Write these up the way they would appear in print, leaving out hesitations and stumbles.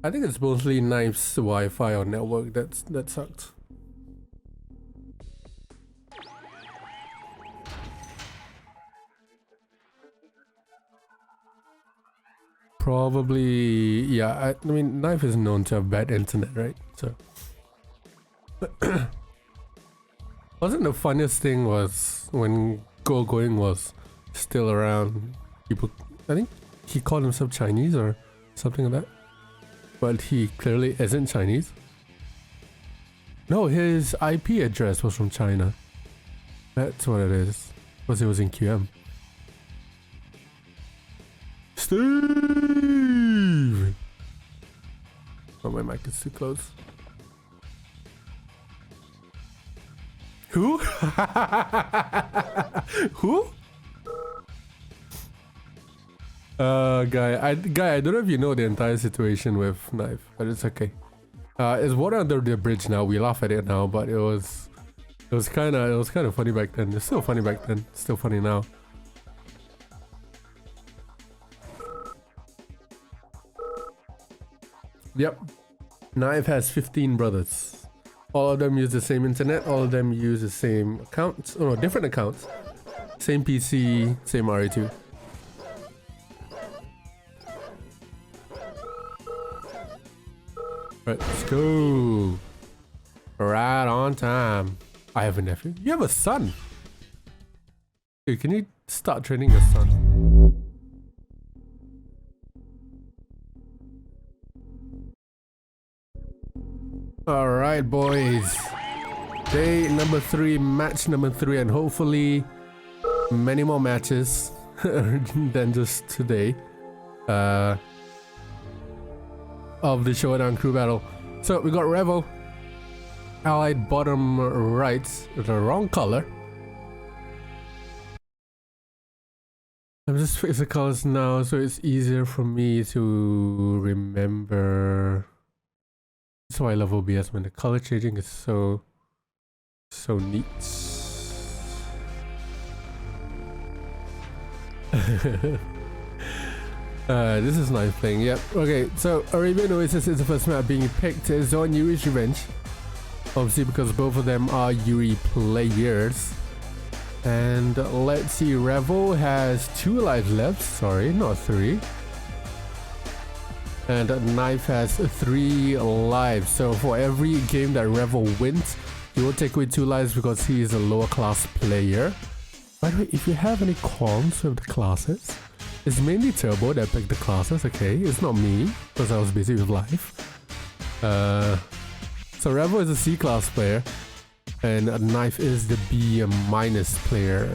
I think it's mostly Knife's Wi-Fi or network that sucked. Probably, yeah. I mean, Knife is known to have bad internet, right? So, wasn't the funniest thing was when Going was still around. People, I think he called himself Chinese or something like that, but he clearly isn't Chinese. No, his IP address was from China. That's what it is. Because it was in QM. Steve! Oh, my mic is too close. Who? Who? Guy, I don't know if you know the entire situation with Knife, but it's okay. It's water under the bridge now. We laugh at it now, but it was kind of funny back then. It's still funny back then. It's still funny now. Yep. Knife has 15 brothers. All of them use the same internet. All of them use the same accounts. Oh no, different accounts. Same PC, same RE2. Let's go. Right on time. I have a nephew. You have a son. Dude, can you start training your son? Alright, boys. Day number 3, match number 3, and hopefully many more matches than just today. Of the Showdown crew battle. So we got Revo, allied bottom right, the wrong color. I'm just fixing the colors now so it's easier for me to remember. That's why I love OBS, when the color changing is so neat. This is nice playing, yep. Okay, so Arabian Oasis is the first map being picked. It's on Yuri's Revenge. Obviously because both of them are Yuri players. And let's see, Revel has 2 lives left. Sorry, not 3. And Knife has 3 lives. So for every game that Revel wins, he will take away 2 lives because he is a lower class player. By the way, if you have any qualms with the classes, it's mainly Turbo that picked the classes, okay? It's not me, because I was busy with life. So Revo is a C class player, and Knife is the B- player.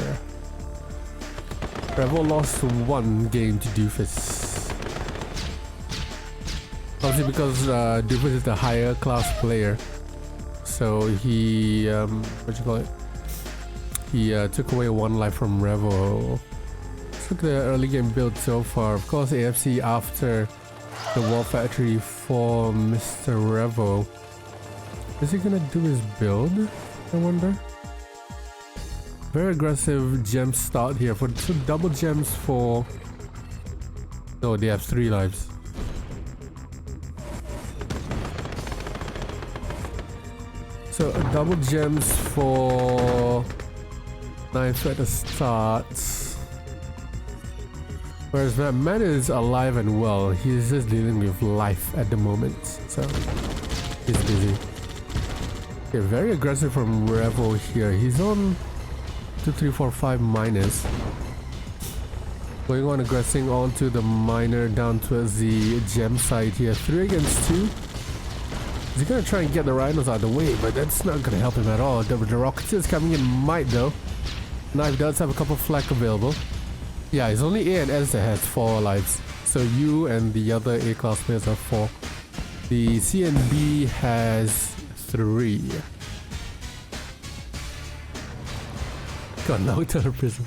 Revo lost 1 game to Doofus. Obviously because Doofus is the higher class player. So he, he took away 1 life from Revo. Look at the early game build so far. Of course, AFC after the Wall Factory for Mr. Revo. Is he gonna do his build? I wonder. Very aggressive gem start here for 2 double gems for. No, they have 3 lives. So double gems for Knife at the start. Whereas man is alive and well, he's just dealing with life at the moment, so he's busy. Okay, very aggressive from Revo here. He's on 2, 3, 4, 5 minus. Going on aggressing onto the miner down towards the gem side here. 3 against 2. He's gonna try and get the rhinos out of the way, but that's not gonna help him at all. The rockets coming in might though. Knife does have a couple of flak available. Yeah, it's only A and S that has 4 lives. So you and the other A class players have 4. The C and B has 3. Got knocked out of prison.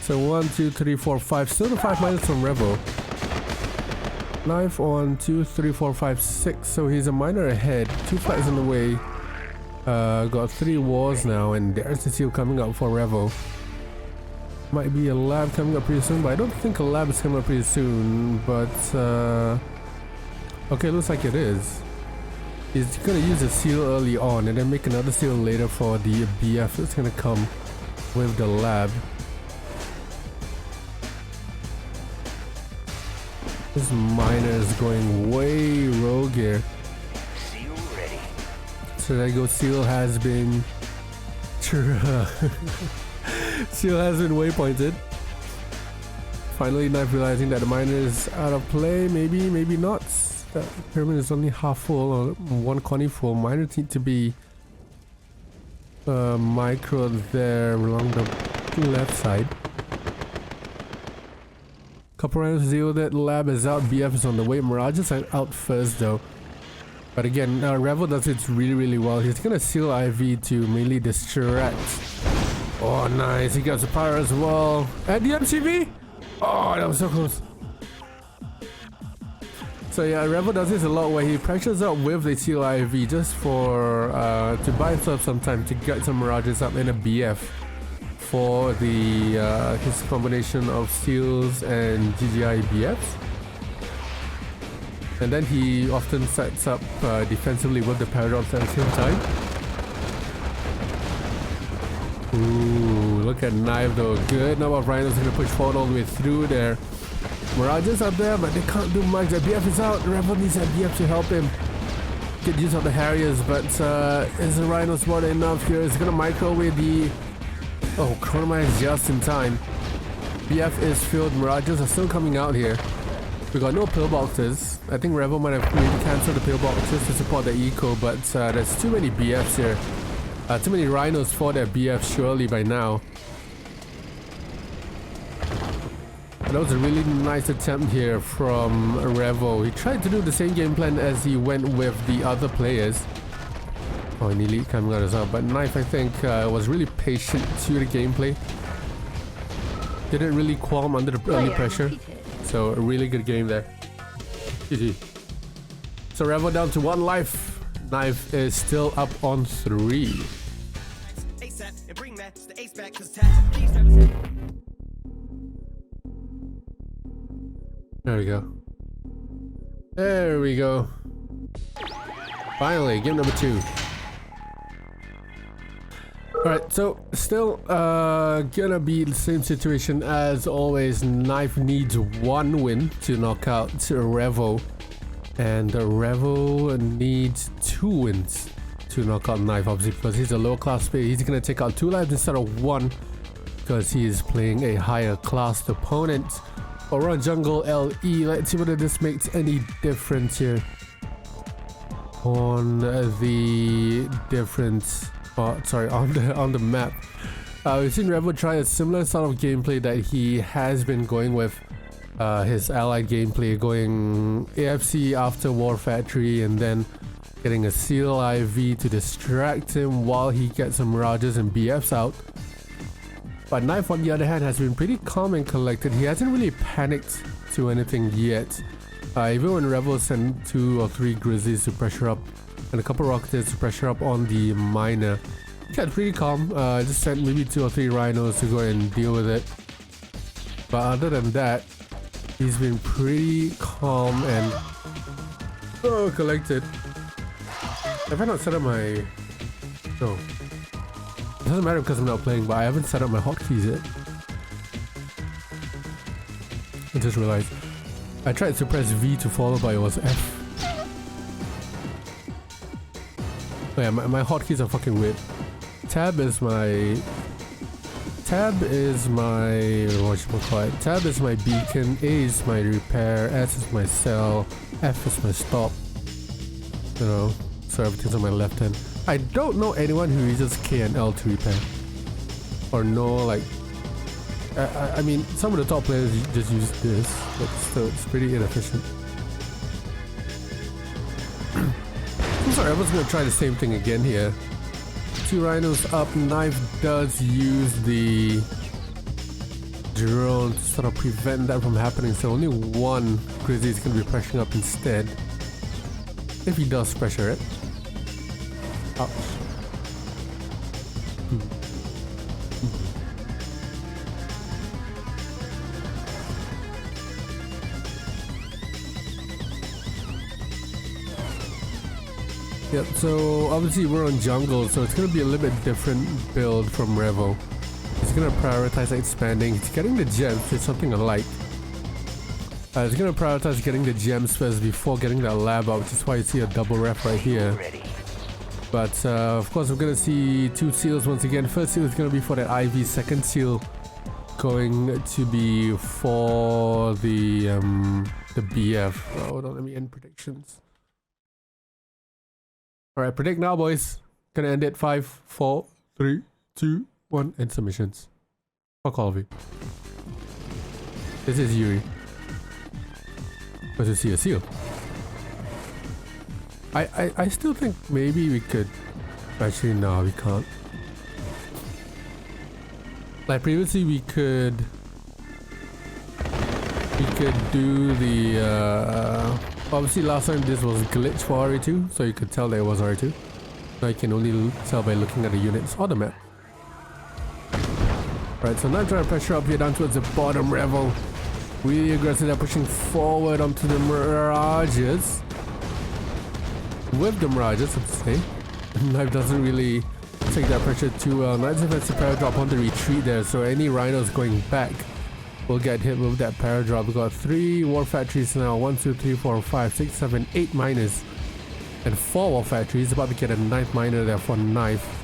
So 1, 2, 3, 4, 5. Still the 5 minus from Revo. Knife on 2, 3, 4, 5, 6. So he's a miner ahead. 2 flags in the way. Got 3 wars now, and there's the seal coming up for Revo. Might be a lab coming up pretty soon, but I don't think a lab is coming up pretty soon. But okay, looks like it is. He's gonna use a seal early on and then make another seal later for the BF that's gonna come with the lab. This miner is going way rogue here. Seal ready. So there you go, seal has been seal has been waypointed. Finally, Knife realizing that the miner is out of play. Maybe, maybe not. That pyramid is only half full or one corner full. Miner need to be micro there along the left side. Couple rounds zero, that lab is out, BF is on the way. Mirages are out first though. But again, Revel does it really well. He's gonna seal IV to mainly distract. Oh nice, he gets the power as well. And the MCV! Oh, that was so close. So yeah, Revel does this a lot where he pressures up with the seal IV just for to buy himself some time to get some mirages up in a BF for the his combination of seals and GGI BFs. And then he often sets up defensively with the paradox at the same time. Ooh, look at Knife though. Good number of rhinos gonna push forward all the way through there. Mirages are there, but they can't do much. The BF is out. Revel needs a BF to help him get use of the Harriers, but is the Rhino smart enough here? It's gonna microwave the... Oh, Chronomite is just in time. BF is filled. Mirages are still coming out here. We got no pillboxes. I think Revel might have maybe cancelled the pillboxes to support the eco, but there's too many BFs here. Too many Rhinos for their BF surely by now. That was a really nice attempt here from Revo. He tried to do the same game plan as he went with the other players. Oh, an elite coming out as well. But Knife, I think, was really patient to the gameplay. Didn't really qualm under the early pressure. So a really good game there. GG. So Revo down to 1 life. Knife is still up on 3. There we go. There we go. Finally, game number 2. Alright, so still gonna be the same situation as always. Knife needs 1 win to knock out Revo. And Revo needs 2 wins to knock out Knife, obviously, because he's a lower class player. He's gonna take out 2 lives instead of 1 because he is playing a higher class opponent. Around jungle LE, let's see whether this makes any difference here on the difference. Sorry, on the map. We've seen Revo try a similar sort of gameplay that he has been going with his allied gameplay, going AFC after War Factory and then getting a seal IV to distract him while he gets some mirages and BFs out. But Knife, on the other hand, has been pretty calm and collected. He hasn't really panicked to anything yet. Even when Revel sent 2 or 3 Grizzlies to pressure up and a couple Rockets to pressure up on the miner, he got pretty calm. Just sent maybe 2 or 3 Rhinos to go and deal with it. But other than that, he's been pretty calm and collected. Have I not set up my... No. It doesn't matter because I'm not playing, but I haven't set up my hotkeys yet. I just realized. I tried to press V to follow, but it was F. Oh yeah, my hotkeys are fucking weird. Tab is my... what should I call it? Tab is my beacon, A is my repair, S is my cell, F is my stop. You know, so everything's on my left hand. I don't know anyone who uses K and L to repair. Or no, like... I mean, some of the top players just use this, but still, it's pretty inefficient. Sorry, I was gonna try the same thing again here. 2 Rhinos up, Knife does use the drone to sort of prevent that from happening, so only 1 Grizzly is gonna be pressuring up instead. If he does pressure it. Ouch. Yep, so obviously we're on jungle, so it's gonna be a little bit different build from Revo. He's gonna prioritize expanding. He's getting the gems, which is something I like. He's gonna prioritize getting the gems first before getting that lab out, which is why you see a double ref right here. Ready. But of course we're gonna see two seals once again. First seal is gonna be for that IV, second seal going to be for the BF. Oh, hold on, let me end predictions. Alright, predict now, boys. Gonna end it 5, 4, 3, 2, 1, end submissions. Fuck all of you. This is Yuri. Let's see a seal. I still think maybe we could. Actually, no, we can't. Like previously, we could do the. Obviously, last time this was glitch for RE2, so you could tell that it was RE2. Now you can only tell by looking at the units or the map. Right, so now trying to pressure up here down towards the bottom Revel. Really aggressive, they're pushing forward onto the Mirages. With the Mirages, let's say. Knife doesn't really take that pressure too well. Knives has a paradrop on the retreat there, so any rhinos going back will get hit with that paradrop. We've got 3 war factories now. 1, 2, 3, 4, 5, 6, 7, 8 miners. And 4 war factories. About to get a 9th miner there for knife.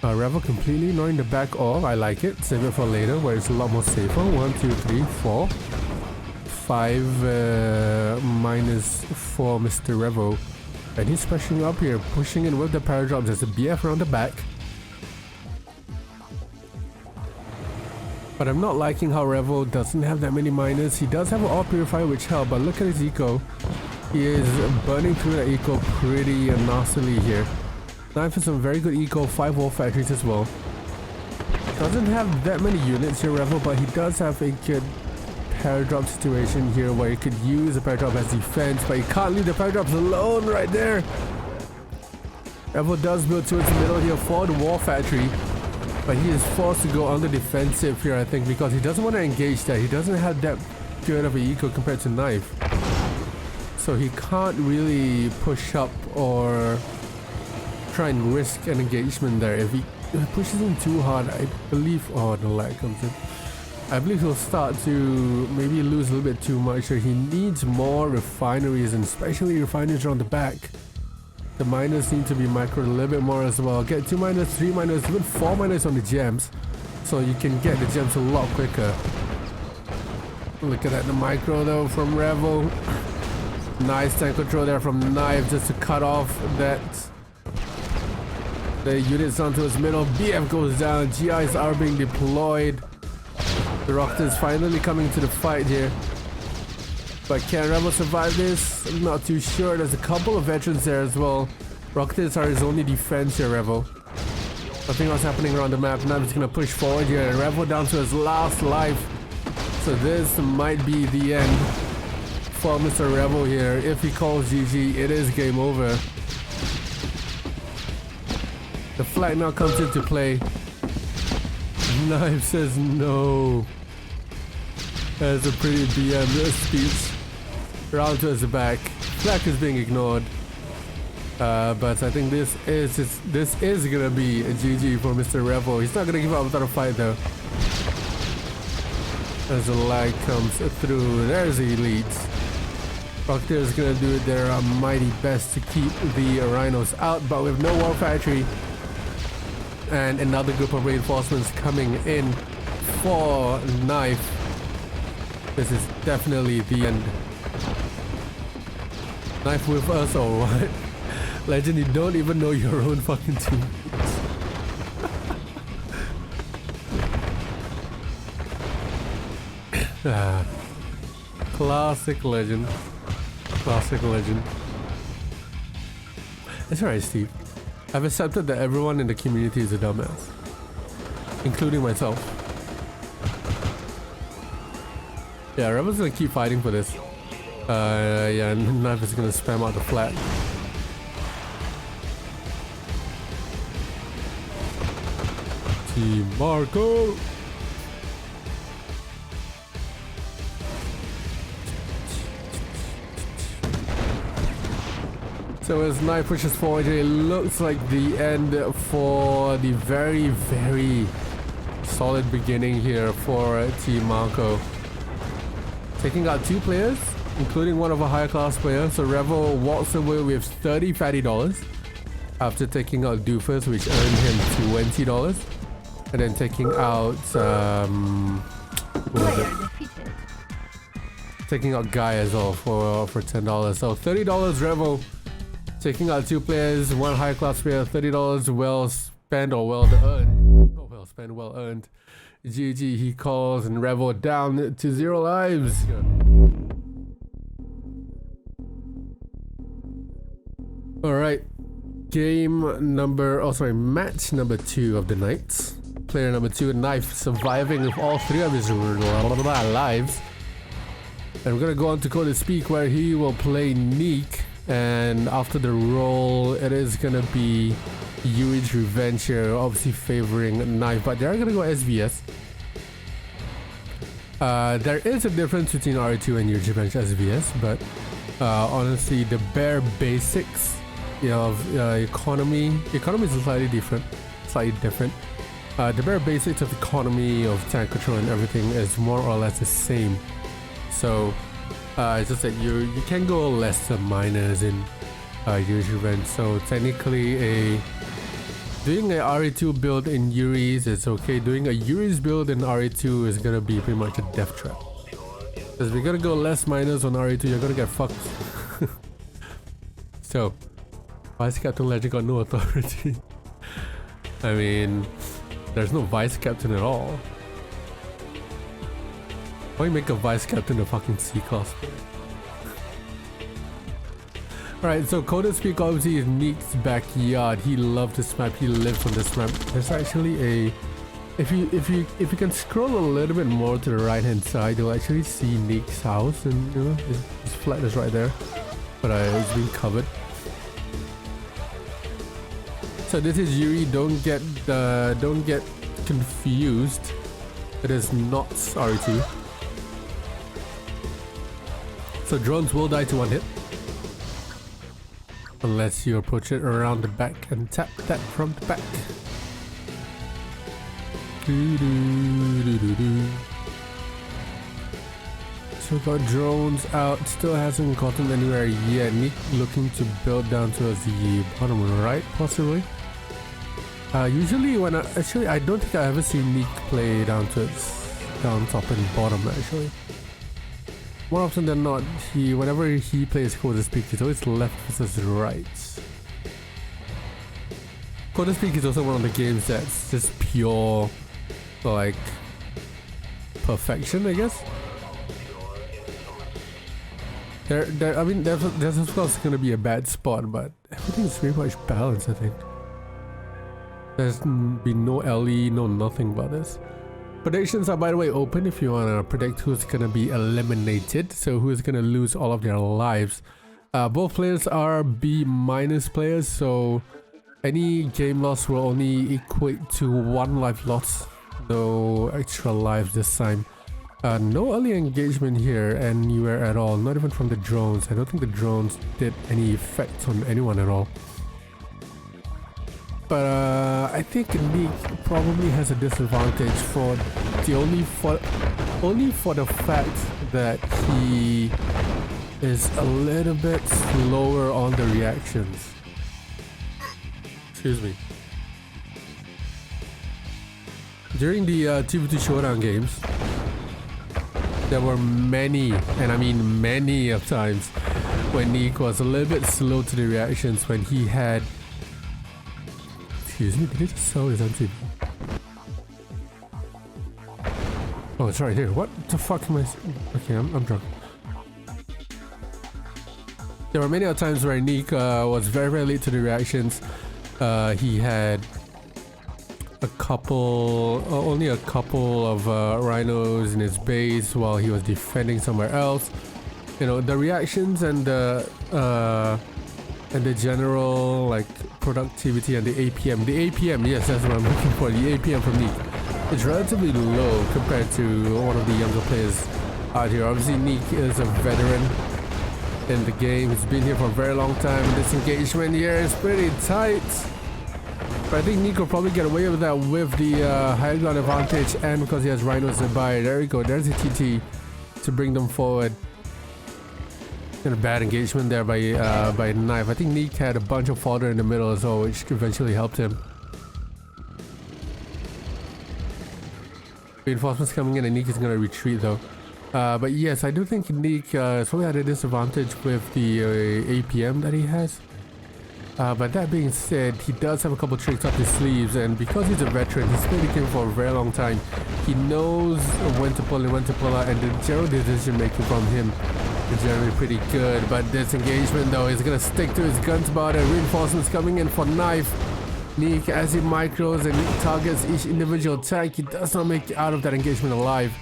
Revel completely ignoring the back all. I like it. Save it for later where it's a lot more safer. 1, 2, 3, 4. 5 minus for Mr. Revo. And he's pushing up here, pushing in with the paradrop. There's a BF around the back. But I'm not liking how Revel doesn't have that many miners. He does have an ore purifier which helps, but look at his eco. He is burning through the eco pretty nastily here. Knife has some very good eco, 5 wall factories as well. Doesn't have that many units here, Revel, but he does have a good paradrop situation here where he could use the paradrop as defense, but he can't leave the paradrops alone right there. Revel does build towards the middle here for the wall factory. But he is forced to go on the defensive here, I think, because he doesn't want to engage that. He doesn't have that good of an eco compared to Knife. So he can't really push up or try and risk an engagement there. If he pushes in too hard, I believe... Oh, the lag comes in. I believe he'll start to maybe lose a little bit too much. So he needs more refineries, and especially refineries around the back. The miners need to be microed a little bit more as well. Get 2 miners, 3 miners, even 4 miners on the gems. So you can get the gems a lot quicker. Look at that, the micro though from Revel. Nice tank control there from Knife just to cut off that. The units onto his middle. BF goes down. GIs are being deployed. The Rocket is finally coming to the fight here. But can Revel survive this? I'm not too sure. There's a couple of veterans there as well. Rockets are his only defense here, Revel. Nothing else happening around the map. Now he's gonna push forward here. And Revel down to his last life. So this might be the end for Mr. Revel here. If he calls GG, it is game over. The flag now comes into play. Knife says no. That's a pretty BM speech. Round towards the back. Flag is being ignored. But I think this is gonna be a GG for Mr. Revel. He's not gonna give up without a fight though. As the lag comes through, there's the elites. Rocketeer is gonna do their mighty best to keep the rhinos out, but with no war factory and another group of reinforcements coming in for Knife, this is definitely the end. Knife with us or what? Legend, you don't even know your own fucking team. Classic Legend. Classic Legend. It's alright, Steve. I've accepted that everyone in the community is a dumbass. Including myself. Yeah, Revel's gonna keep fighting for this. Yeah, Knife is gonna spam out the flag. Team Marko! So as Knife pushes forward, it looks like the end for the very, very solid beginning here for Team Marko. Taking out 2 players, including one of a higher class player. So Revel walks away with $30 fatty after taking out Doofus, which earned him $20. And then taking out what was it? Taking out Guy as well for $10. So $30 Revel. Taking out 2 players, 1 high class player, $30 well spent or well earned. Not well spent, well earned. GG, he calls and Revel down to 0 lives. Alright. Match number 2 of the night. Player number 2, Knife, surviving with all 3 of his lives. And we're gonna go on to Code to Speak, where he will play Niek. And after the roll, it is gonna be Yuri's Revenge here, obviously favoring Knife, but they're gonna go SVS. There is a difference between RE2 and Yuri's Revenge SVS, but honestly, the bare basics, of economy is slightly different. The bare basics of economy, of tank control and everything is more or less the same. So it's just that you can go lesser minors in Yuri's Revenge. So technically, doing a RE2 build in Yuri's is okay. Doing a Yuri's build in RE2 is gonna be pretty much a death trap. Because we're gonna go less minors on RE2, you're gonna get fucked. So, Vice Captain Legend got no authority. I mean, there's no Vice Captain at all. Why you make a Vice Captain a fucking C-class player? Alright, so Code to Speak obviously is Neek's backyard. He loves this map, he lives on this map. There's actually a... If you can scroll a little bit more to the right hand side, you'll actually see Neek's house, and his flat is right there. But it's been covered. So this is Yuri, don't get confused. It is not RE2. So drones will die to 1 hit. Unless you approach it around the back and tap that from the back. So got drones out, still hasn't gotten anywhere yet. Nick looking to build down towards the bottom right, possibly. Usually when I don't think I ever seen Nick play down top and bottom actually. More often than not, whenever he plays Code to Speak, it's always left versus right. Code to Speak is also one of the games that's just pure, like, perfection, I guess. I mean, there's of course gonna be a bad spot, but everything's pretty much balanced, I think. There's been no LE, no nothing about this. Predictions are, by the way, open if you want to predict who's going to be eliminated, so who's going to lose all of their lives. Both players are B- players, so any game loss will only equate to 1 life loss. No extra lives this time. No early engagement here anywhere at all, not even from the drones. I don't think the drones did any effect on anyone at all. But I think Nick probably has a disadvantage only for the fact that he is a little bit slower on the reactions. Excuse me. During the 2v2 Showdown games, there were many, and I mean many of times, when Nick was a little bit slow to the reactions when he had... Excuse me, did it just sell his MTV? Oh, it's right here. What the fuck am I... Okay, I'm drunk. There were many times where Nick was very, very late to the reactions. He had only a couple of rhinos in his base while he was defending somewhere else. You know, the reactions and the general, like, productivity and the APM. The APM, yes, that's what I'm looking for. The APM from Nick. It's relatively low compared to one of the younger players out here. Obviously, Nick is a veteran. in the game. He's been here for a very long time. This engagement here is pretty tight. But I think Niek will probably get away with that with the high ground advantage and because he has rhinos nearby. There we go. There's the TT to bring them forward. And a bad engagement there by Knife. I think Niek had a bunch of fodder in the middle as well, which eventually helped him. Reinforcements coming in and Niek is going to retreat though. But yes, I do think Niek is probably at a disadvantage with the APM that he has. But that being said, he does have a couple tricks up his sleeves, and because he's a veteran, he's played the game for a very long time. He knows when to pull in, when to pull out, and the general decision making from him is generally pretty good. But this engagement though is gonna stick to his guns about it. Reinforcements coming in for Knife. Niek, as he micros and targets each individual tank, he does not make it out of that engagement alive.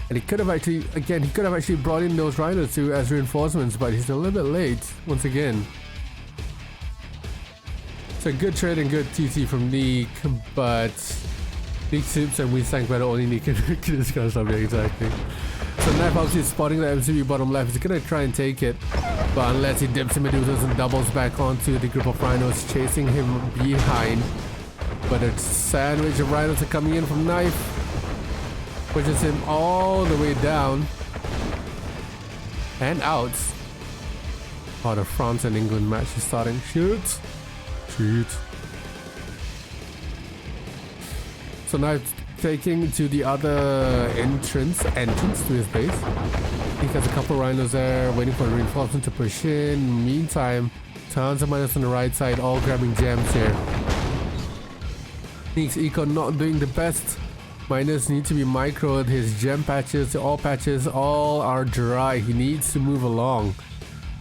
And he could have actually, again, he could have actually brought in those rhinos too as reinforcements, but he's a little bit late once again. It's a good trade and good TT from Niek, but Niek sips and we sank better. Only Niek can do this kind of stuff. Yeah, exactly. So Knife obviously spotting the MCB bottom left. He's gonna try and take it, but unless he dips in Medusas and doubles back onto the group of rhinos chasing him behind. But a sandwich of rhinos are coming in from Knife, pushes him all the way down and out. Oh, the France and England match is starting. Shoot. So now it's taking to the other entrance to his base. He has a couple rhinos there waiting for the reinforcement to push in. Meantime, tons of miners on the right side all grabbing gems here. Niek's eco not doing the best. Miners need to be microed. His gem patches, all patches, all are dry. He needs to move along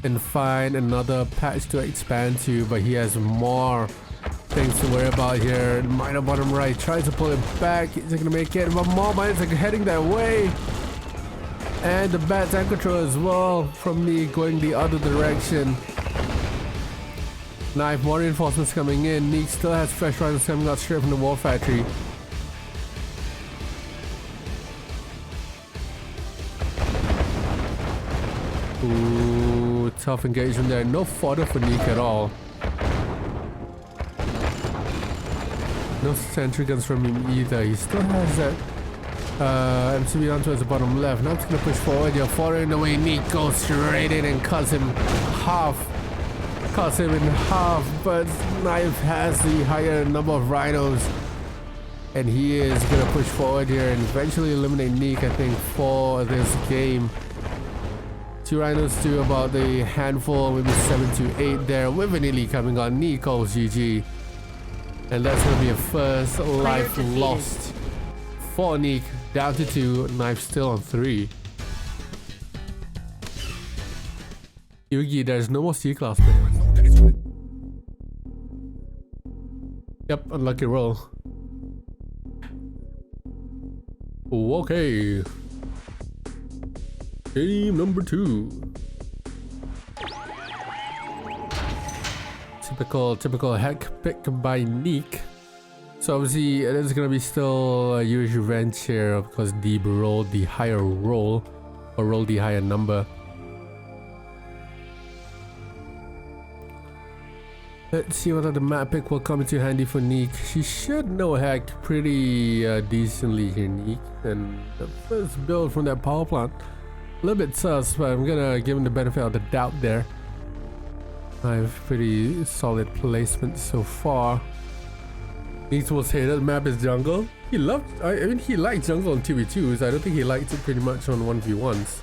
and find another patch to expand to, but he has more things to worry about here. Miner bottom right tries to pull it back. He's gonna make it, but more miners are heading that way. And the bad tank control as well from me going the other direction. Knife, more reinforcements coming in. Niek still has fresh rhinos coming out straight from the war factory. Ooh, tough engagement there. No fodder for Niek at all. No sentry guns from him either. He still has that MCB down towards the bottom left. Now it's gonna push forward. You're following the way. Niek goes straight in and cuts him half. Cuts him in half. But Knife has the higher number of rhinos. And he is gonna push forward here and eventually eliminate Niek, I think, for this game. 2 rhinos to about the handful, maybe 7 to 8 there, with an elite coming on. Niek calls GG. And that's going to be a first life lost for Niek. Down to 2, Knife still on 3. Yugi, there's no more C-class players. Yep, unlucky roll. Okay. Game number 2. Typical heck pick by Niek. So obviously it is gonna be still a huge revenge here because Deeb rolled the higher roll or rolled the higher number. Let's see what other map pick will come into handy for Niek. She should know heck pretty decently here, Niek. And the first build from that power plant. A little bit sus, but I'm gonna give him the benefit of the doubt there. I have pretty solid placement so far. Niek's most hated map is jungle. He loved, I mean, he liked jungle on 2v2s. I don't think he liked it pretty much on 1v1s.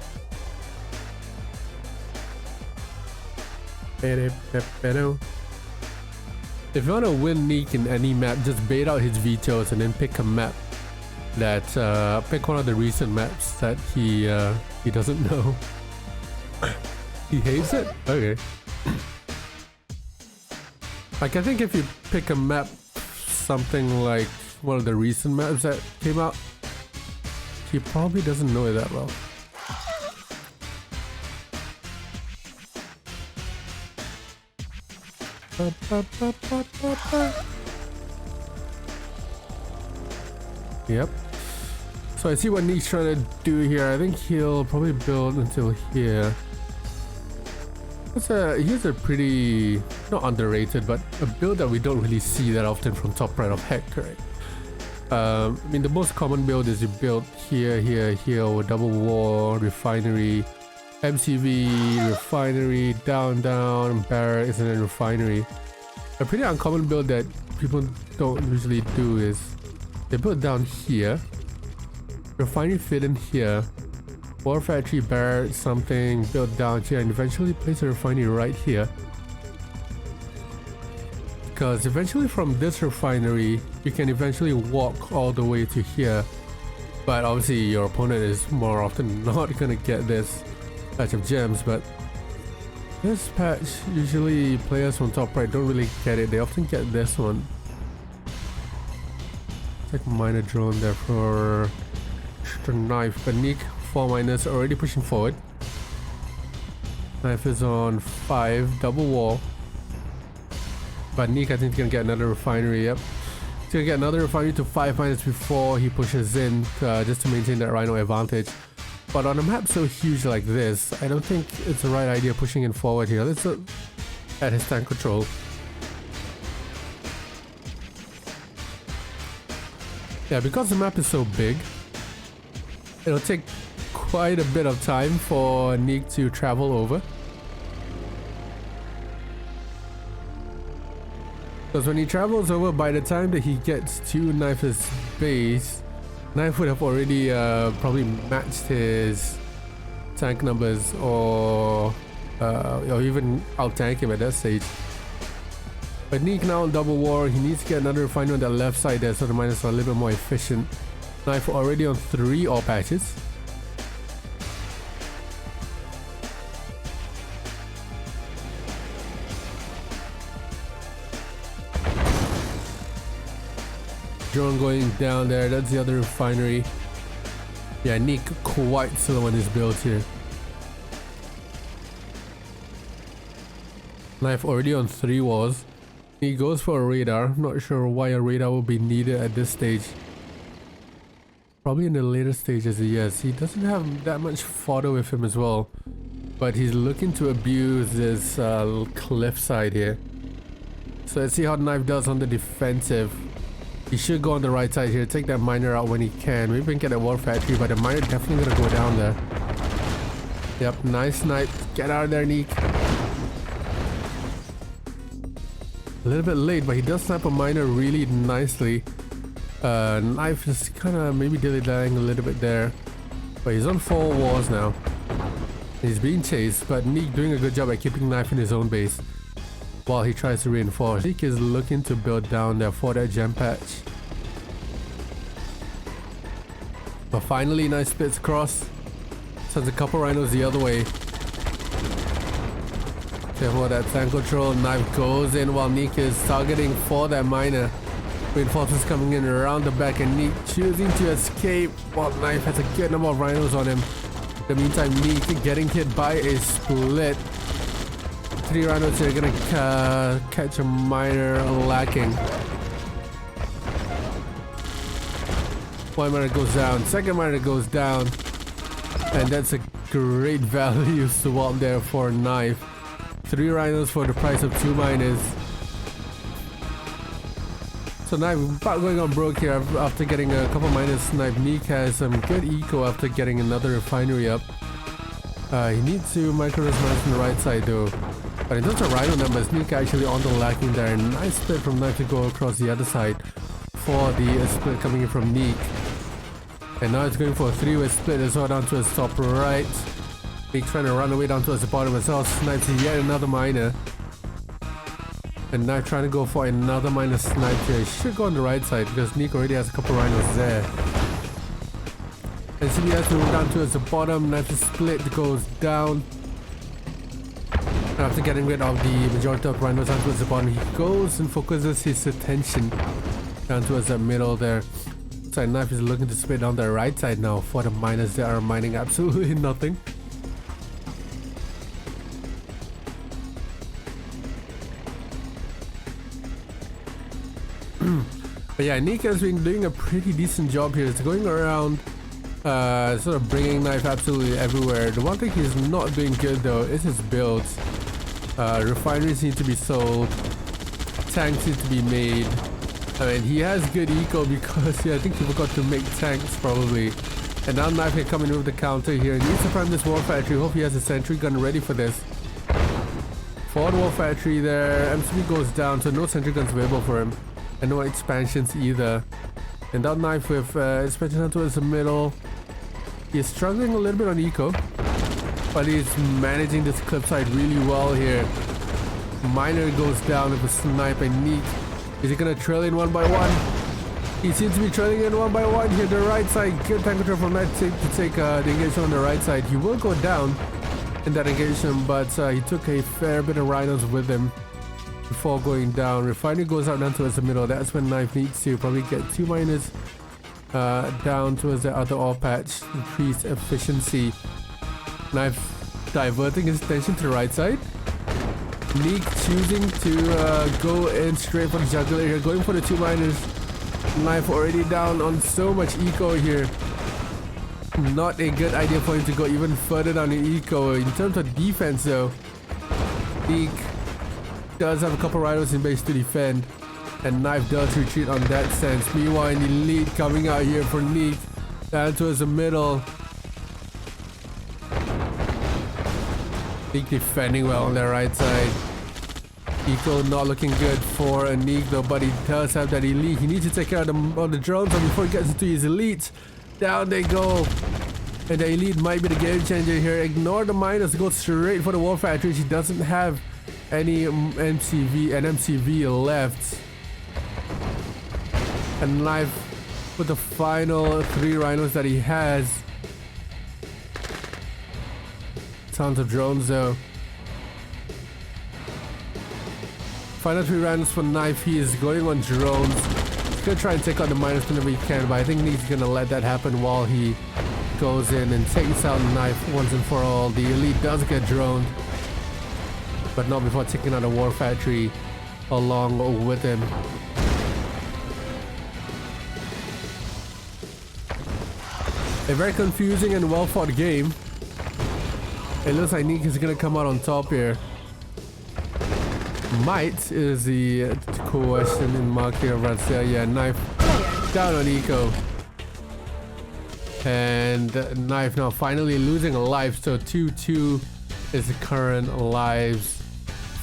If you want to win Niek in any map, just bait out his vetoes and then pick a map that pick one of the recent maps that he doesn't know. He hates it? Okay. Like, I think if you pick a map, something like one of the recent maps that came out, he probably doesn't know it that well. Yep. So I see what Niek's trying to do here. I think he'll probably build until here. Here's a pretty, not underrated, but a build that we don't really see that often from top right of Heck, right? I mean, the most common build is you build here, here, here, or double wall, refinery, MCV, refinery, down, down, barracks, and then refinery. A pretty uncommon build that people don't usually do is they build down here, refinery fit in here, war factory, barracks, something, build down here, and eventually place a refinery right here. Because eventually from this refinery, you can eventually walk all the way to here. But obviously your opponent is more often not gonna get this patch of gems, but this patch, usually players from top right don't really get it. They often get this one. It's like minor drone there for the knife, but Niek 4 minus already pushing forward. Knife is on 5, double wall. But Niek, I think, is gonna get another refinery. Yep, he's gonna get another refinery to 5 minus before he pushes in, just to maintain that Rhino advantage. But on a map so huge like this, I don't think it's the right idea pushing in forward here. Let's look at his tank control. Yeah, because the map is so big, it'll take quite a bit of time for Niek to travel over. Because when he travels over, by the time that he gets to Knife's base, Knife would have already probably matched his tank numbers, or even out-tank him at that stage. But Niek now on double war, he needs to get another refinery on the left side there so the miners are a little bit more efficient. Knife already on 3 ore patches. Drone going down there, that's the other refinery. Yeah, Niek quite slow on his builds here. Knife already on 3 walls. He goes for a radar. Not sure why a radar will be needed at this stage. Probably in the later stages, yes. He doesn't have that much fodder with him as well. But he's looking to abuse this cliff side here. So let's see how Knife does on the defensive. He should go on the right side here, take that miner out when he can. Maybe we can get a war factory, but the miner definitely gonna go down there. Yep, nice snipe. Get out of there, Niek. A little bit late, but he does snipe a miner really nicely. Knife is kind of maybe dilly-dallying a little bit there. But he's on 4 walls now. He's being chased, but Niek doing a good job at keeping Knife in his own base while he tries to reinforce. Niek is looking to build down there for that gem patch. But finally, nice splits across. Sends a couple rhinos the other way. Careful with that tank control. Knife goes in while Niek is targeting for that miner. Reinforcements coming in around the back, and Niek choosing to escape while Knife has a good number of rhinos on him. In the meantime, Niek getting hit by a split. 3 rhinos here gonna catch a miner lacking. 1 miner goes down, 2nd miner goes down, and that's a great value swap there for Knife. 3 rhinos for the price of 2 miners. So Knife about going on broke here after getting a couple miners. Knife Niek has some good eco after getting another refinery up. He needs to micro-risk mines on the right side though. But in terms of rhino numbers, Niek actually on the lacking there. Nice split from Knife to go across the other side for the split coming in from Niek. And now it's going for a 3-way split as well down to his top right. Niek trying to run away down towards the bottom as well. Snipes yet another miner. And Knife trying to go for another miner snipe here. He should go on the right side because Niek already has a couple rhinos there. And CB has to move down towards the bottom. Knife split goes down. And after getting rid of the majority of rhinos down towards the bottom, he goes and focuses his attention down towards the middle there. So Knife is looking to split down the right side now for the miners that are mining absolutely nothing. But yeah, Niek has been doing a pretty decent job here. It's going around sort of bringing Knife absolutely everywhere. The one thing he's not doing good though is his builds. Refineries need to be sold. Tanks need to be made. I mean, he has good eco because I think he forgot to make tanks probably. And now Knife can come in with the counter here. He needs to prime this war factory. Hope he has a sentry gun ready for this. Forward war factory there. MCV goes down, so no sentry guns available for him. And no expansions either. And that Knife with expansion down towards the middle. He's struggling a little bit on eco. But he's managing this clip side really well here. Miner goes down with a snipe and Niek. Is he gonna trail in one by one? He seems to be trailing in one by one here. The right side, good tank control from that to take the engagement on the right side. He will go down in that engagement, but he took a fair bit of rhinos with him before going down. Refinery goes out down towards the middle. That's when Knife needs to probably get 2 miners down towards the other ore patch, increase efficiency. Knife diverting his attention to the right side. Meek choosing to go in straight for the jugular here, going for the 2 miners. Knife already down on so much eco here. Not a good idea for him to go even further down in eco. In terms of defense though, Meek does have a couple rhinos in base to defend, and Knife does retreat on that sense. Meanwhile, an elite coming out here for Niek down towards the middle. Niek defending well on the right side. Eco not looking good for a Niek though, but he does have that elite. He needs to take care of the drones before he gets into his elite. Down they go. And the elite might be the game changer here. Ignore the miners, go straight for the war factory. He doesn't have any MCV left. And Knife with the final 3 rhinos that he has. Tons of drones though. Final 3 rounds for Knife. He is going on drones. He's gonna try and take out the miners whenever he can, but I think he's gonna let that happen while he goes in and takes out Knife once and for all. The elite does get droned, but not before taking out a war factory along with him. A very confusing and well fought game. It looks like Niek is gonna come out on top here. Might is the question in mark here of Razia. Yeah, Knife down on eco. And Knife now finally losing a life. So 2-2 is the current lives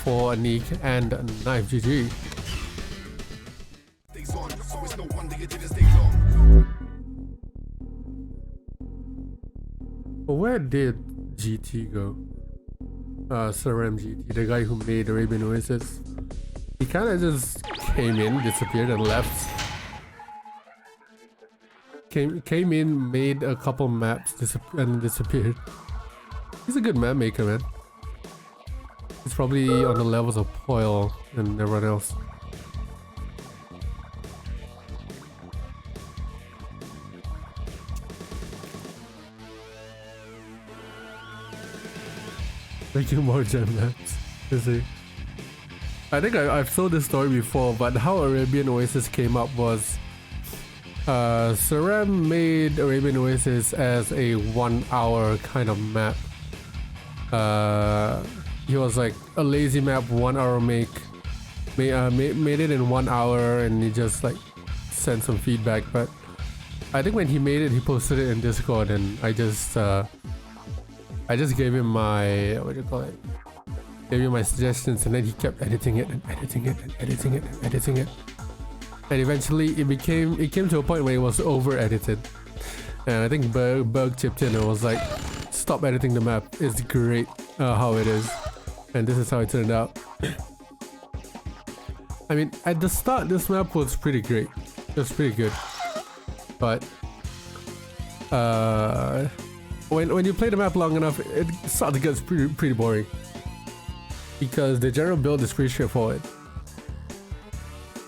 for Niek and Knife. GG. Where did GT go? Saram GT, the guy who made Arabian Oasis. He kind of just came in, disappeared and left. Came in, made a couple maps, and disappeared. He's a good map maker, man. He's probably on the levels of Poil and everyone else. Making more gem maps, you see. I think I've told this story before, but how Arabian Oasis came up was Saram made Arabian Oasis as a 1 hour kind of map. He was like a lazy map, 1 hour make. Made it in 1 hour and he just like sent some feedback. But I think when he made it, he posted it in Discord, and I just gave him my, what do you call it? Gave him my suggestions, and then he kept editing it and editing it and editing it and editing it. And eventually it came to a point where it was over edited. And I think Berg chipped in and was like, stop editing the map, it's great how it is. And this is how it turned out. I mean, at the start this map was pretty great. It was pretty good. But when you play the map long enough, it starts to get pretty boring. Because the general build is pretty straightforward.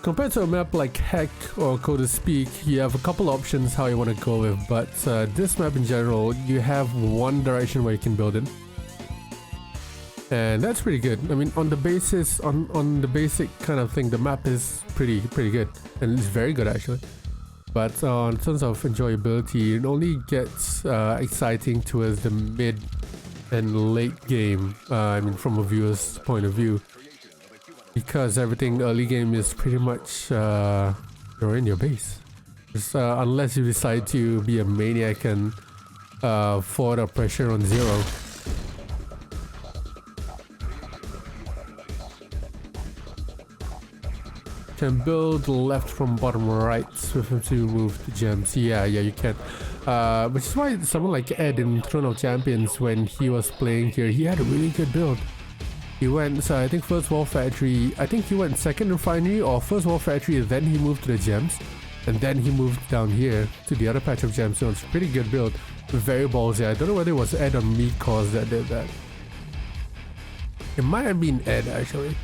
Compared to a map like Heck or Code to Speak, you have a couple options how you want to go with, but this map in general, you have one direction where you can build in. And that's pretty good. I mean, on the basis, on the basic kind of thing, the map is pretty good. And it's very good actually. But in terms of enjoyability, it only gets exciting towards the mid and late game. I mean, from a viewer's point of view, because everything early game is pretty much you're in your base. Just, unless you decide to be a maniac and forward a pressure on 0. Can build left from bottom right with him to move the gems. Yeah, you can. Which is why someone like Ed in Throne of Champions, when he was playing here, he had a really good build. He went, so I think first War Factory, I think he went second refinery or first War Factory, then he moved to the gems. And then he moved down here to the other patch of gems. So it's a pretty good build. Very ballsy. I don't know whether it was Ed or Meek that did that. It might have been Ed actually.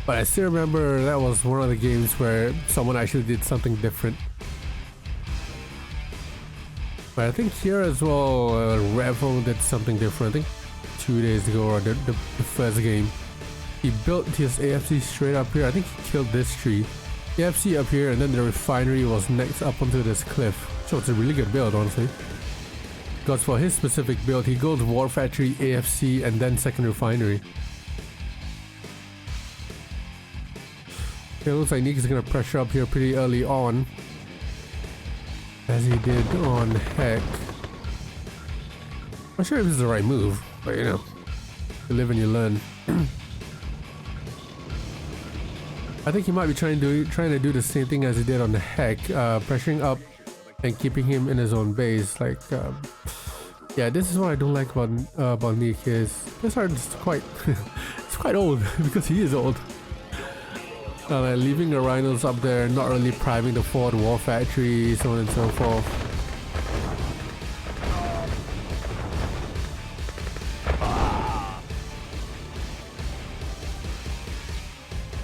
But I still remember that was one of the games where someone actually did something different. But I think here as well, Revel did something different. I think 2 days ago or the first game. He built his AFC straight up here. I think he killed this tree. AFC up here and then the refinery was next up onto this cliff. So it's a really good build, honestly. Because for his specific build, he goes War Factory, AFC, and then second refinery. It looks like Niek is going to pressure up here pretty early on, as he did on Heck. I'm not sure if this is the right move, but you know, you live and you learn. I think he might be trying to do the same thing as he did on the Heck, pressuring up and keeping him in his own base. Like, yeah, this is what I don't like about Niek is this art is quite it's quite old because he is old. Like leaving the rhinos up there, not really priming the Ford War Factory, so on and so forth.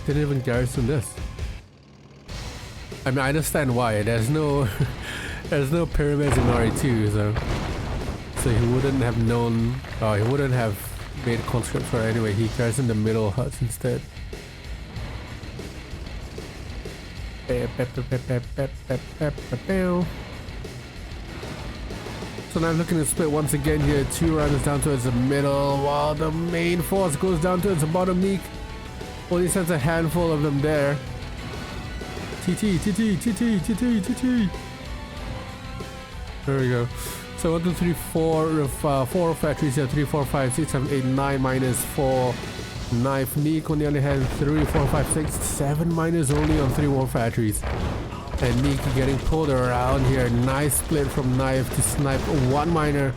Didn't even garrison this. I mean, I understand why. There's no there's no pyramids in RE2, so he wouldn't have known, he wouldn't have made conscripts for it anyway. He garrisoned the middle huts instead. So now I'm looking to split once again here. 2 runners down towards the middle while the main force goes down towards the bottom. Meek only sends a handful of them there. TT. There we go. So 1, 2, 3, 4 4 factories here. 3, 4, 5, 6, 7, 8, 9 minus 4. Knife. Meek on the other hand, 3, 4, 5, 6, 7 miners only on 3 war factories. And Meek getting pulled around here. Nice split from Knife to snipe 1 miner.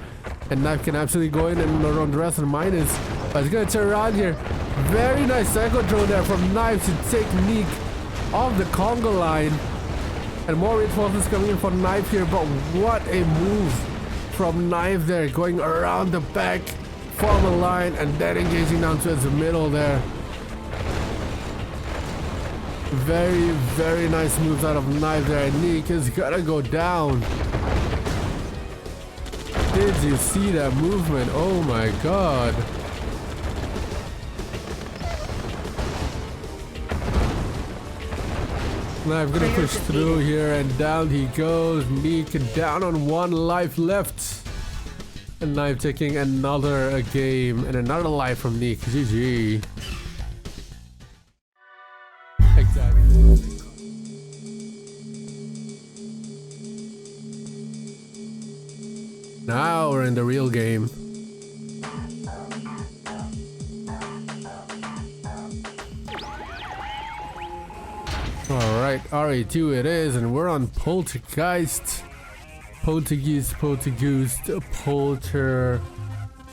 And Knife can absolutely go in and around the rest of the miners. But he's gonna turn around here. Very nice cycle throw there from Knife to take Meek off the Congo line. And more reinforcements coming in for Knife here. But what a move from Knife there, going around the back. Form a line and then engaging down towards the middle there. Very nice moves out of Knife there. And Niek is gonna go down. Did you see that movement? Oh my god. Knife gonna push through here and down he goes. Meek down on 1 life left. And Knife taking another game and another life from Niek. GG. Exactly. Now we're in the real game. Alright, RE2 it is, and we're on Poltergeist. Polter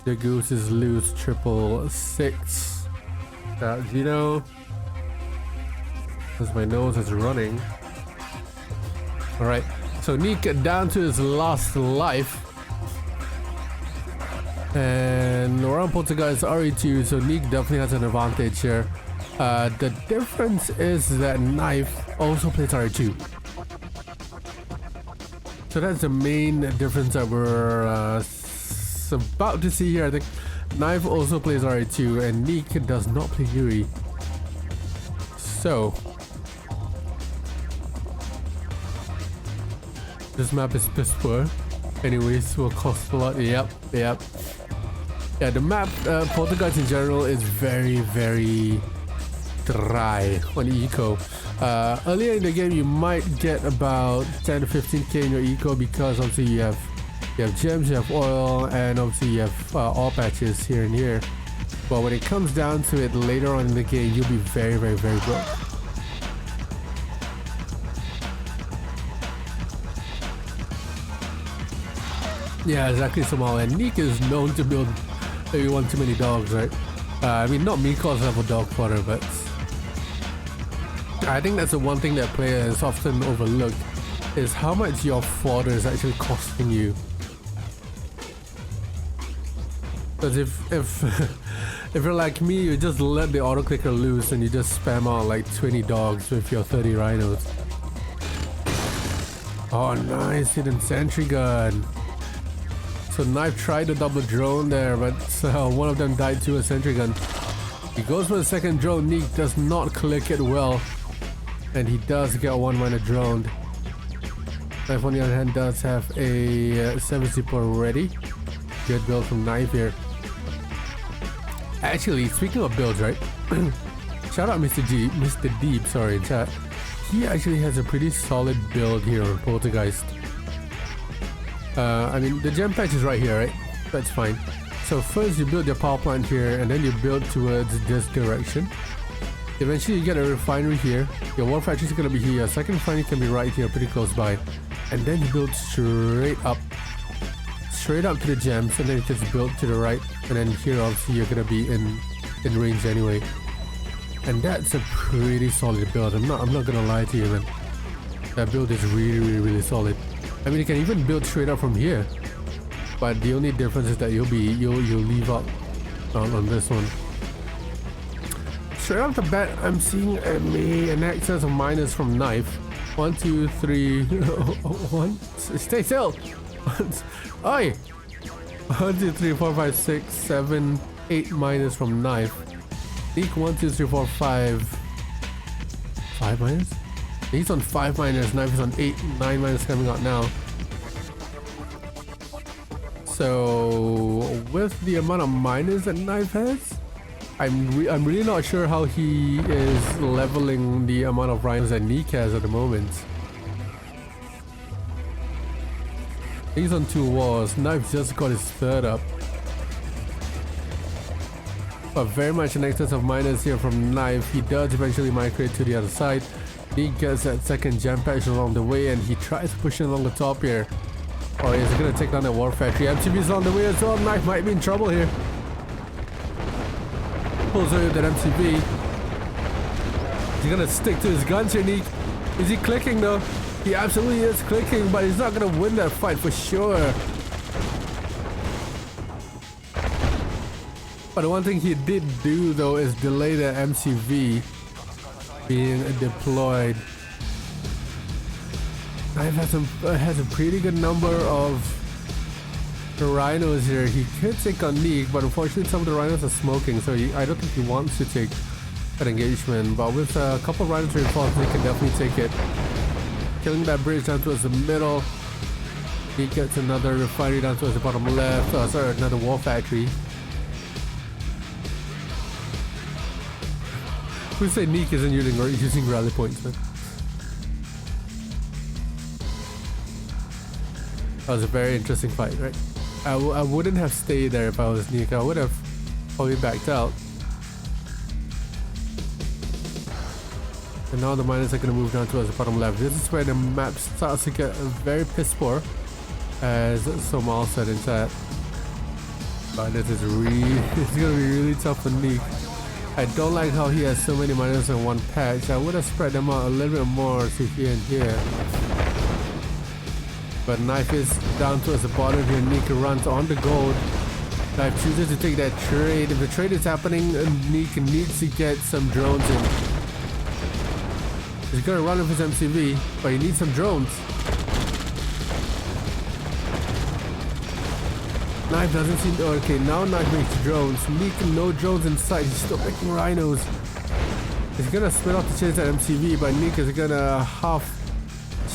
the goose is loose 666. Gino, because my nose is running. Alright, so Niek down to his last life. And we're on Poltergeist RE2, so Niek definitely has an advantage here. The difference is that Knife also plays RE2. So that's the main difference that we're about to see here. I think Knife also plays RE2 and Niek does not play Yuri. So this map is piss poor. Anyways, will cost a lot. Yep. Yeah, the map, Poltergeist in general is very, very dry on eco. Earlier in the game, you might get about 10 to 15k in your eco because obviously you have gems, you have oil, and obviously you have all patches here and here. But when it comes down to it later on in the game, you'll be very, very, very broke. Yeah, exactly, Samal. And Niek is known to build maybe one too many dogs, right? I mean, not me cause I'm a dog fodder, but I think that's the one thing that players often overlook is how much your fodder is actually costing you. Because if if you're like me, you just let the auto clicker loose and you just spam out like 20 dogs with your 30 rhinos. Oh, nice hidden sentry gun. So Knife tried to double drone there, but one of them died to a sentry gun. He goes for the second drone. Niek does not click it well, and he does get one miner droned. Knife on the other hand does have a 7-zipper ready. Good build from Knife here. Actually, speaking of builds, right? Shout out Mr. Deep, sorry, in chat. He actually has a pretty solid build here on Poltergeist. I mean, the gem patch is right here, right? That's fine. So first you build your power plant here, and then you build towards this direction. Eventually you get a refinery here. Your war factory is going to be here. Your second refinery can be right here, pretty close by. And then you build straight up to the gems, and then you just build to the right. And then here obviously you're going to be in range anyway. And that's a pretty solid build. I'm not gonna lie to you, man. That build is really, really, really solid. I mean, you can even build straight up from here, but the only difference is that you'll leave up on this one. Straight off the bat, I'm seeing an excess of minus from Knife. 1, 2, 3, 1. Stay still. Oi. 1, 2, 3, 4, 5, 6, 7, 8 minus from Knife. Niek 1, 2, 3, 4, 5. 5 minus? He's on 5 minus, Knife is on 8, 9 minus coming out now. So with the amount of minus that Knife has, I'm really not sure how he is leveling the amount of rhinos that Niek has at the moment. He's on 2 wars, Knife just got his third up. But very much an excess of minus here from Knife. He does eventually migrate to the other side. He gets that second gem patch along the way, and he tries pushing along the top here. Oh, he's gonna take down the war factory. MCV's on the way as well. Knife might be in trouble here. Pulls away with that MCV. He's gonna stick to his guns here, Niek. Is he clicking though? He absolutely is clicking, but he's not gonna win that fight for sure. But the one thing he did do though is delay the MCV being deployed. Knife has a pretty good number of rhinos here. He could take on Niek, but unfortunately some of the rhinos are smoking, so I don't think he wants to take that engagement. But with a couple of rhinos reinforced, he can definitely take it. Killing that bridge down towards the middle. He gets another refinery down towards the bottom left. Oh, sorry, another war factory. Who say Niek isn't using rally points, man? That was a very interesting fight, right? I wouldn't have stayed there if I was Niek. I would have probably backed out. And now the miners are going to move down towards the bottom left. This is where the map starts to get very piss poor, as Somal said in chat. But this is it's going to be really tough for Niek. I don't like how he has so many miners in one patch. I would have spread them out a little bit more to here and here. But Knife is down towards the bottom here. Niek runs on the gold. Knife chooses to take that trade. If the trade is happening, Niek needs to get some drones in. He's gonna run with his MCV, but he needs some drones. Knife doesn't seem to... Okay, now Knife makes drones. Meek, no drones in sight. He's still making rhinos. He's gonna split off to chase that MCV, but Niek is gonna half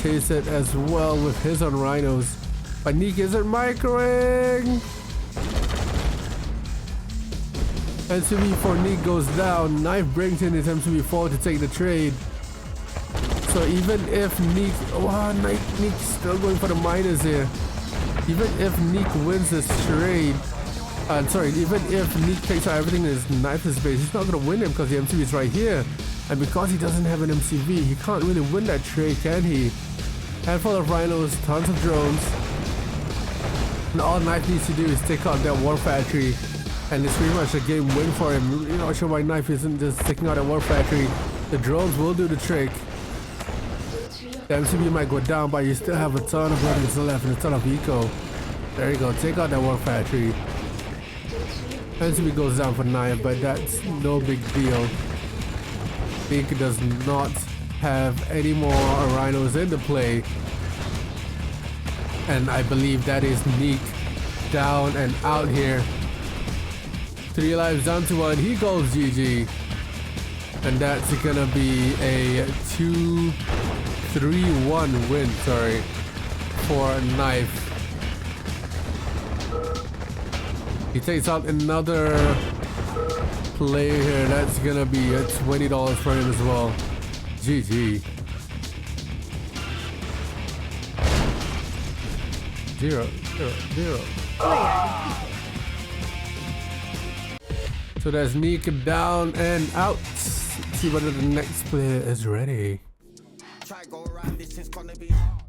chase it as well with his own rhinos. But Niek isn't microing. MCV4 Niek goes down. Knife brings in his MCV4 to take the trade. So even if Niek... Wow, Niek's still going for the minus here. Even if Niek wins this trade... even if Niek takes out everything in his Knife's base, he's not going to win him because the MCV is right here. And because he doesn't have an MCV, he can't really win that trade, can he? Handful of rhinos, tons of drones. And all Knife needs to do is take out that war factory. And it's pretty much a game win for him. You're not sure why Knife isn't just taking out that war factory. The drones will do the trick. The MCV might go down, but you still have a ton of weapons left and a ton of eco. There you go, take out that war factory. MCV goes down for 9, but that's no big deal. Meek does not have any more rhinos in the play. And I believe that is Meek down and out here. 3 lives down to 1, he goes GG. And that's gonna be a 2-3-1 win, for Knife. He takes out another player here. That's gonna be a $20 for him as well. GG. 0, 0, 0. So that's Niek down and out. See whether the next player is ready. Try go around this, it's gonna be